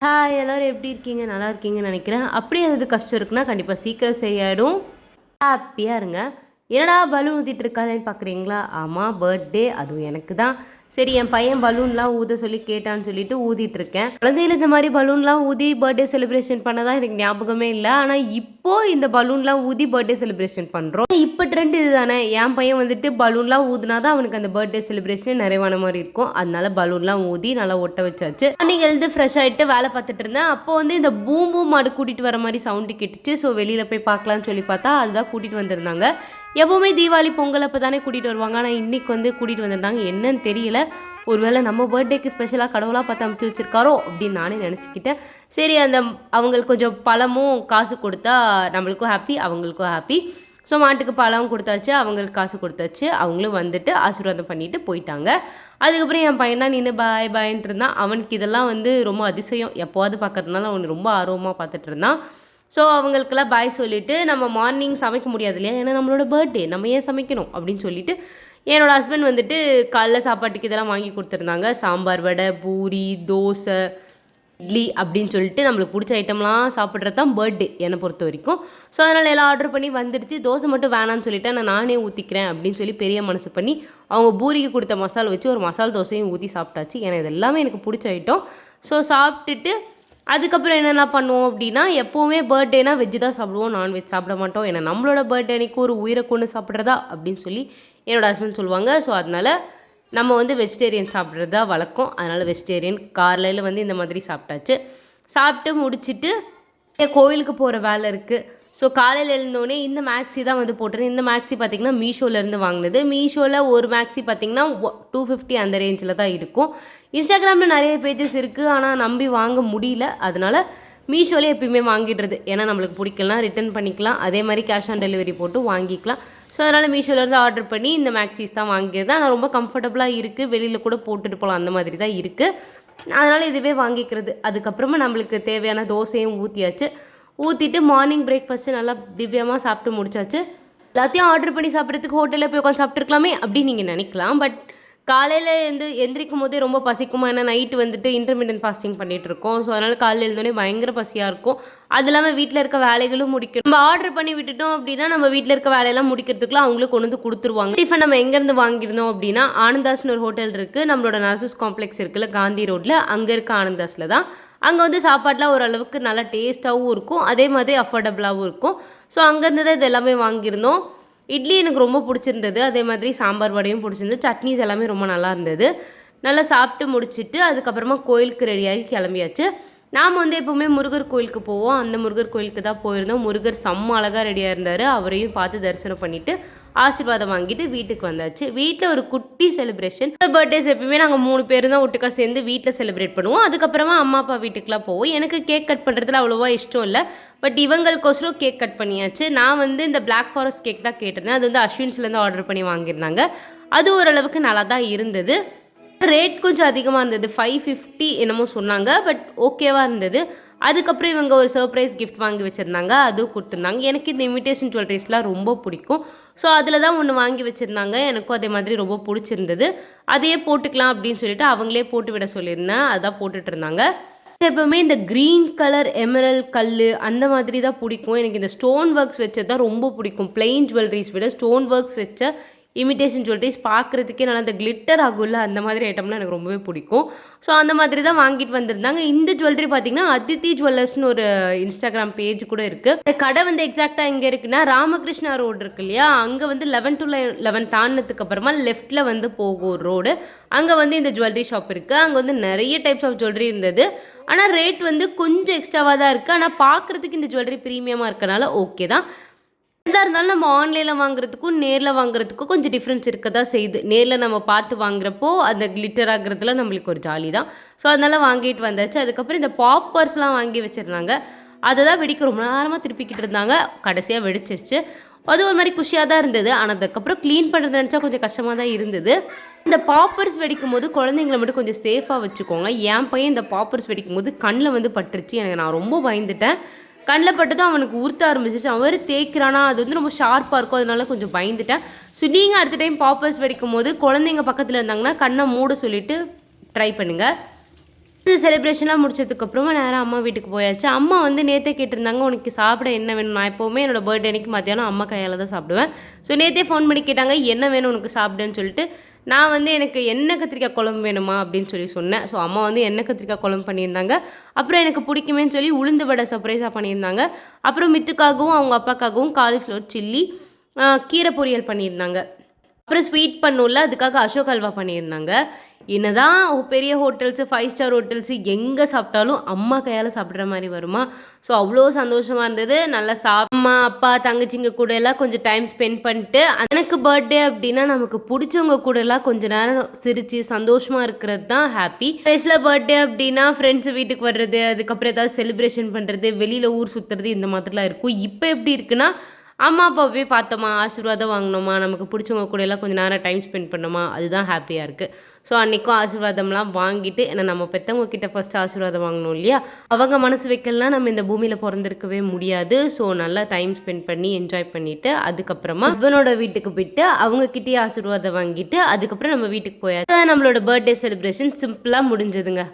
Hi எல்லோரும் எப்படி இருக்கீங்க? நல்லா இருக்கீங்கன்னு நினைக்கிறேன். அப்படியே எதாவது கஷ்டம் இருக்குன்னா கண்டிப்பாக சீக்கிரம் சரியாயிடும். ஹாப்பியாக இருங்க. என்னடா பலூன் ஊதிட்டு இருக்காதேன்னு பார்க்குறீங்களா? ஆமாம், பர்த்டே, அதுவும் எனக்கு தான். சரி, என் பையன் பலூன்லாம் ஊத சொல்லி கேட்டான்னு சொல்லிட்டு ஊதிட்டு இருக்கேன். குழந்தையில இந்த மாதிரி பலூன்லாம் ஊதி பர்த்டே செலிப்ரேஷன் பண்ணதான் எனக்கு ஞாபகமே இல்லை. ஆனால் இப்போ இந்த பலூன்லாம் ஊதி பர்த்டே செலிப்ரேஷன் பண்ணுறோம். இப்போ ட்ரெண்ட் இது தானே. என் பையன் வந்துட்டு பலூன்லாம் ஊதுனா தான் அவனுக்கு அந்த பர்த்டே செலிப்ரேஷனே நிறைவான மாதிரி இருக்கும். அதனால பலூன்லாம் ஊதி நல்லா ஒட்ட வச்சாச்சு. அன்னைக்கு எழுந்து ஃப்ரெஷ் ஆகிட்டு வேலை பார்த்துட்டு இருந்தேன். அப்போ வந்து இந்த பூம் பூம் மாடு கூட்டிகிட்டு வர மாதிரி சவுண்டு கேட்டுச்சு. ஸோ வெளியில் போய் பார்க்கலான்னு சொல்லி பார்த்தா அதுதான் கூட்டிகிட்டு வந்திருந்தாங்க. எப்போவுமே தீபாவளி பொங்கல் அப்போ தானே கூட்டிகிட்டு வருவாங்க. ஆனால் இன்றைக்கி வந்து கூட்டிகிட்டு வந்திருந்தாங்க. என்னன்னு தெரியல, ஒருவேளை நம்ம பர்த்டேக்கு ஸ்பெஷலாக கடவுளாக பார்த்து அமுச்சு வச்சுருக்காரோ அப்படின்னு நானே நினச்சிக்கிட்டேன். சரி, அவங்களுக்கு கொஞ்சம் பழமும் காசு கொடுத்தா நம்மளுக்கும் ஹாப்பி, அவங்களுக்கும் ஹாப்பி. ஸோ மாட்டுக்கு பழம் கொடுத்தாச்சு, அவங்களுக்கு காசு கொடுத்தாச்சு. அவங்களும் வந்துட்டு ஆசீர்வாதம் பண்ணிவிட்டு போயிட்டாங்க. அதுக்கப்புறம் என் பையன் தான் நின்று பாய் பாயின்ட்டு இருந்தான். அவனுக்கு இதெல்லாம் வந்து ரொம்ப அதிசயம். எப்போவாது பார்க்கறதுனால அவனுக்கு ரொம்ப ஆர்வமாக பார்த்துட்டு இருந்தான். ஸோ அவங்களுக்கெல்லாம் பாய் சொல்லிவிட்டு நம்ம மார்னிங் சமைக்க முடியாது இல்லையா, ஏன்னா நம்மளோட பர்த்டே, நம்ம ஏன் சமைக்கணும் அப்படின்னு சொல்லிவிட்டு என்னோடய ஹஸ்பண்ட் வந்துட்டு காலைல சாப்பாட்டுக்கு இதெல்லாம் வாங்கி கொடுத்துருந்தாங்க. சாம்பார், வடை, பூரி, தோசை, இட்லி அப்படின்னு சொல்லிட்டு நம்மளுக்கு பிடிச்ச ஐட்டம்லாம் சாப்பிட்றது தான் பர்த்டே என்னை பொறுத்த வரைக்கும். ஸோ அதனால் எல்லாம் ஆர்டர் பண்ணி வந்துடுச்சு. தோசை மட்டும் வேணான்னு சொல்லிவிட்டேன். நானே ஊற்றிக்கிறேன் அப்படின்னு சொல்லி பெரிய மனசு பண்ணி அவங்க பூரிக்கு கொடுத்த மசாலா வச்சு ஒரு மசால் தோசையும் ஊற்றி சாப்பிட்டாச்சு. ஏன்னா இது எல்லாமே எனக்கு பிடிச்ச ஐட்டம். ஸோ சாப்பிட்டுட்டு அதுக்கப்புறம் என்னென்ன பண்ணுவோம் அப்படின்னா, எப்போவுமே பர்த்டேனா வெஜ்ஜு தான் சாப்பிடுவோம், நான்வெஜ் சாப்பிட மாட்டோம். ஏன்னா நம்மளோட பர்த்டே அன்றைக்கி ஒரு உயிரை கொண்டு சாப்பிட்றதா அப்படின்னு சொல்லி என்னோடய ஹஸ்பண்ட் சொல்லுவாங்க. ஸோ அதனால் நம்ம வந்து வெஜிடேரியன் சாப்பிட்றது தான் வழக்கம். அதனால் வெஜிடேரியன் காலையில் வந்து இந்த மாதிரி சாப்பிட்டாச்சு. சாப்பிட்டு முடிச்சுட்டு கோயிலுக்கு போகிற வேலை இருக்குது. ஸோ காலையில் எழுந்தோடனே இந்த மேக்ஸி தான் வந்து போட்டிருந்தேன். இந்த மேக்ஸி பார்த்திங்கன்னா மீஷோலேருந்து வாங்கினது. மீஷோவில் ஒரு மேக்ஸி பார்த்திங்கன்னா 250 அந்த ரேஞ்சில் தான் இருக்கும். இன்ஸ்டாகிராமில் நிறைய பேஜஸ் இருக்குது, ஆனால் நம்பி வாங்க முடியல. அதனால் மீஷோலே எப்பயுமே வாங்கிடுறது. ஏன்னா நம்மளுக்கு பிடிக்கலாம், ரிட்டன் பண்ணிக்கலாம், அதே மாதிரி கேஷ் ஆன் டெலிவரி போட்டு வாங்கிக்கலாம். ஸோ அதனால் மீஷோலேருந்து ஆர்டர் பண்ணி இந்த மேக்ஸிஸ் தான் வாங்கியது. ஆனால் ரொம்ப கம்ஃபர்டபுளாக இருக்குது, வெளியில் கூட போட்டுட்டு போகலாம், அந்த மாதிரி தான் இருக்குது. அதனால் இதுவே வாங்கிக்கிறது. அதுக்கப்புறமா நம்மளுக்கு தேவையான தோசையும் ஊற்றியாச்சு. ஊற்றிட்டு மார்னிங் பிரேக்ஃபாஸ்ட்டு நல்லா திவ்யமாக சாப்பிட்டு முடிச்சாச்சு. எல்லாத்தையும் ஆர்டர் பண்ணி சாப்பிட்றதுக்கு ஹோட்டலில் போய் உட்காந்து சாப்பிட்ருக்கலாமே அப்படின்னு நீங்கள் நினைக்கலாம். பட் காலையில் எந்திரிக்கும் போதே ரொம்ப பசிக்குமா, ஏன்னா நைட்டு வந்துட்டு இன்டர்மீடியன்ட் ஃபாஸ்டிங் பண்ணிகிட்ருக்கோம். ஸோ அதனால் காலையில் எழுந்தோடனே பயங்கர பசியாக இருக்கும். அது இல்லாமல் வீட்டில் இருக்க வேலைகளும் முடிக்கணும். நம்ம ஆர்டர் பண்ணி விட்டுட்டோம் அப்படின்னா நம்ம வீட்டில் இருக்க வேலையெல்லாம் முடிக்கிறதுக்குலாம் அவங்களே கொண்டு வந்து கொடுத்துருவாங்க. டிஃபன் நம்ம எங்கேருந்து வாங்கியிருந்தோம் அப்படின்னா, ஆனந்தாஸ்னு ஒரு ஹோட்டல் இருக்குது, நம்மளோட நர்சஸ் காம்ப்ளெக்ஸ் இருக்குல்ல காந்தி ரோட்டில், அங்கே இருக்க ஆனந்தாஸில் தான். அங்கே வந்து சாப்பாடெலாம் ஓரளவுக்கு நல்லா டேஸ்ட்டாகவும் இருக்கும், அதே மாதிரி அஃபோர்டபுளாகவும் இருக்கும். ஸோ அங்கேருந்து தான் இது எல்லாமே வாங்கியிருந்தோம். இட்லி எனக்கு ரொம்ப பிடிச்சிருந்தது, அதே மாதிரி சாம்பார் வடையும் பிடிச்சிருந்தது, சட்னிஸ் எல்லாமே ரொம்ப நல்லா இருந்தது. நல்லா சாப்பிட்டு முடிச்சுட்டு அதுக்கப்புறமா கோயிலுக்கு ரெடியாகி கிளம்பியாச்சு. நாம் வந்து எப்போவுமே முருகர் கோயிலுக்கு போவோம். அந்த முருகர் கோயிலுக்கு தான் போயிருந்தோம். முருகர் செம்ம அழகாக ரெடியாக இருந்தார். அவரையும் பார்த்து தரிசனம் பண்ணிவிட்டு ஆசீர்வாதம் வாங்கிட்டு வீட்டுக்கு வந்தாச்சு. வீட்டில் ஒரு குட்டி செலிப்ரேஷன். பர்த்டேஸ் எப்பயுமே நாங்கள் 3 பேர் தான் ஒட்டுக்கா சேர்ந்து வீட்டில் செலிப்ரேட் பண்ணுவோம். அதுக்கப்புறமா அம்மா அப்பா வீட்டுக்கெலாம் போவோம். எனக்கு கேக் கட் பண்ணுறதுல அவ்வளோவா இஷ்டம் இல்லை. பட் இவங்களுக்கோசரம் கேக் கட் பண்ணியாச்சு. நான் வந்து இந்த பிளாக் ஃபாரஸ்ட் கேக் தான் கேட்டிருந்தேன். அது வந்து அஸ்வின்ஸ்லேருந்து ஆர்டர் பண்ணி வாங்கியிருந்தாங்க. அது ஓரளவுக்கு நல்லா தான் இருந்தது. ரேட் கொஞ்சம் அதிகமாக இருந்தது, 550 என்னமோ சொன்னாங்க. பட் ஓகேவாக இருந்தது. அதுக்கப்புறம் இவங்க ஒரு சர்ப்ரைஸ் கிஃப்ட் வாங்கி வச்சுருந்தாங்க, அதுவும் கொடுத்துருந்தாங்க. எனக்கு இந்த இமிட்டேஷன் ஜுவல்லரிஸ்லாம் ரொம்ப பிடிக்கும். ஸோ அதில் தான் ஒன்று வாங்கி வச்சுருந்தாங்க. எனக்கும் அதே மாதிரி ரொம்ப பிடிச்சிருந்தது. அதையே போட்டுக்கலாம் அப்படின்னு சொல்லிட்டு அவங்களே போட்டு விட சொல்லியிருந்தேன். அதான் போட்டுட்டு இருந்தாங்க. எப்போவுமே இந்த க்ரீன் கலர் எமரல்ட் கல் அந்த மாதிரி தான் பிடிக்கும். எனக்கு இந்த ஸ்டோன் ஒர்க்ஸ் வச்சது தான் ரொம்ப பிடிக்கும். பிளெயின் ஜுவல்லரிஸ் விட ஸ்டோன் ஒர்க்ஸ் வச்ச இமிட்டேஷன் ஜுவல்லரிஸ் பார்க்குறதுக்கே நல்லா அந்த கிளிட்டர் ஆகும்ல, அந்த மாதிரி ஐட்டம்லாம் எனக்கு ரொம்பவே பிடிக்கும். ஸோ அந்த மாதிரி தான் வாங்கிட்டு வந்திருந்தாங்க. இந்த ஜுவல்லரி பார்த்திங்கன்னா அதித்தி ஜுவல்லர்ஸ்னு ஒரு இன்ஸ்டாகிராம் பேஜ் கூட இருக்குது. இந்த கடை வந்து எக்ஸாக்டாக எங்கே இருக்குன்னா, ராமகிருஷ்ணா ரோடு இருக்கு இல்லையா, அங்கே வந்து 11 to 11 தாண்டினதுக்கு அப்புறமா லெஃப்ட்டில் வந்து போகும் ஒரு ரோடு. அங்கே வந்து இந்த ஜுவல்லரி ஷாப் இருக்குது. அங்கே வந்து நிறைய டைப்ஸ் ஆஃப் ஜுவல்லரி இருந்தது. ஆனால் ரேட் வந்து கொஞ்சம் எக்ஸ்ட்ராவாக தான் இருக்குது. ஆனால் பார்க்குறதுக்கு இந்த ஜுவல்லரி ப்ரீமியமாக இருக்கனால ஓகே தான். எதாக இருந்தாலும் நம்ம ஆன்லைனில் வாங்குறதுக்கும் நேரில் வாங்குறதுக்கும் கொஞ்சம் டிஃப்ரென்ஸ் இருக்க தான் செய்யுது. நேரில் நம்ம பார்த்து வாங்குறப்போ அந்த கிளிட்டர் ஆகுறதுல நம்மளுக்கு ஒரு ஜாலி தான். ஸோ அதனால் வாங்கிட்டு வந்தாச்சு. அதுக்கப்புறம் இந்த பாப்பர்ஸ்லாம் வாங்கி வச்சுருந்தாங்க. அதை தான் வெடிக்க ரொம்ப நேரமாக திருப்பிக்கிட்டு இருந்தாங்க. கடைசியாக வெடிச்சிருச்சு. அது ஒரு மாதிரி குஷியாக தான் இருந்தது. ஆனால் அதுக்கப்புறம் க்ளீன் பண்ணுறது நினச்சா கொஞ்சம் கஷ்டமாக தான் இருந்தது. இந்த பாப்பர்ஸ் வெடிக்கும் போது குழந்தைங்களை மட்டும் கொஞ்சம் சேஃபாக வச்சுக்கோங்க. என் பையன் இந்த பாப்பர்ஸ் வெடிக்கும் போது கண்ணில் வந்து பட்டுருச்சு. நான் ரொம்ப பயந்துட்டேன். கண்ணில் பட்டதும் அவனுக்கு உறுத்த ஆரம்பிச்சிச்சு. அவன் தேய்க்கிறானா, அது வந்து ரொம்ப ஷார்ப்பாக இருக்கும், அதனால கொஞ்சம் பயந்துட்டேன். ஸோ நீங்கள் அடுத்த டைம் பாப்பர்ஸ் வெடிக்கும் போது குழந்தைங்க பக்கத்தில் இருந்தாங்கன்னா கண்ணை மூட சொல்லிவிட்டு ட்ரை பண்ணுங்கள். இது செலிப்ரேஷன்லாம் முடிச்சதுக்கப்புறமா நேராக அம்மா வீட்டுக்கு போயாச்சு. அம்மா வந்து நேற்றே கேட்டிருந்தாங்க, உனக்கு சாப்பிட என்ன வேணும்? நான் எப்போவுமே என்னோட பர்த்டே அன்னைக்கு மத்தியானம் அம்மா கையால் தான் சாப்பிடுவேன். ஸோ நேற்றே ஃபோன் பண்ணி கேட்டாங்க, என்ன வேணும் உனக்கு சாப்பிடுன்னு சொல்லிட்டு. நான் வந்து எனக்கு எண்ணெய் கத்திரிக்காய் குழம்பு வேணுமா அப்படின்னு சொன்னேன். ஸோ அம்மா வந்து எண்ணெய் கத்திரிக்காய் குழம்பு பண்ணியிருந்தாங்க. அப்புறம் எனக்கு பிடிக்குமேன்னு சொல்லி உளுந்து வடை சர்ப்ரைஸாக பண்ணியிருந்தாங்க. அப்புறம் மித்துக்காகவும் அவங்க அப்பாக்காகவும் காலிஃப்ளவர் சில்லி, கீரை பொரியல் பண்ணியிருந்தாங்க. அப்புறம் ஸ்வீட் பண்ணும்ல, அதுக்காக அசோக் அல்வா பண்ணியிருந்தாங்க. என்னதான் பெரிய ஹோட்டல்ஸு, 5 ஸ்டார் ஹோட்டல்ஸு எங்கே சாப்பிட்டாலும் அம்மா கையால் சாப்பிட்ற மாதிரி வருமா? ஸோ அவ்வளோ சந்தோஷமாக இருந்தது. நல்லா அம்மா, அப்பா, தங்கச்சிங்க கூட எல்லாம் கொஞ்சம் டைம் ஸ்பெண்ட் பண்ணிட்டு, எனக்கு பர்த்டே அப்படின்னா நமக்கு பிடிச்சவங்க கூட எல்லாம் கொஞ்சம் நேரம் சிரித்து சந்தோஷமாக இருக்கிறது தான் ஹாப்பி. வயசில் பர்த்டே அப்படின்னா ஃப்ரெண்ட்ஸு வீட்டுக்கு வர்றது, அதுக்கப்புறம் ஏதாவது செலிப்ரேஷன் பண்ணுறது, வெளியில் ஊர் சுற்றுறது, இந்த மாதிரிலாம் இருக்கும். இப்போ எப்படி இருக்குன்னா, அம்மா அப்பாவை போய் பார்த்தோமா, ஆசீர்வாதம் வாங்கினோமா, நமக்கு பிடிச்சவங்க கூட எல்லாம் கொஞ்சம் நேரம் டைம் ஸ்பெண்ட் பண்ணோமா, அதுதான் ஹாப்பியாக இருக்குது. ஸோ அன்றைக்கும் ஆசீர்வாதம்லாம் வாங்கிட்டு, ஏன்னா நம்ம பெற்றவங்க கிட்ட ஃபஸ்ட்டு ஆசீர்வாதம் வாங்கணும் இல்லையா? அவங்க மனசு வைக்கலாம் நம்ம இந்த பூமியில் பிறந்திருக்கவே முடியாது. ஸோ நல்லா டைம் ஸ்பெண்ட் பண்ணி என்ஜாய் பண்ணிவிட்டு, அதுக்கப்புறமா ஹஸ்பண்டோட வீட்டுக்கு போயிட்டு அவங்கக்கிட்டே ஆசீர்வாதம் வாங்கிட்டு, அதுக்கப்புறம் நம்ம வீட்டுக்கு போயாச்சு. நம்மளோட பர்த்டே செலிப்ரேஷன் சிம்பிளாக முடிஞ்சதுங்க.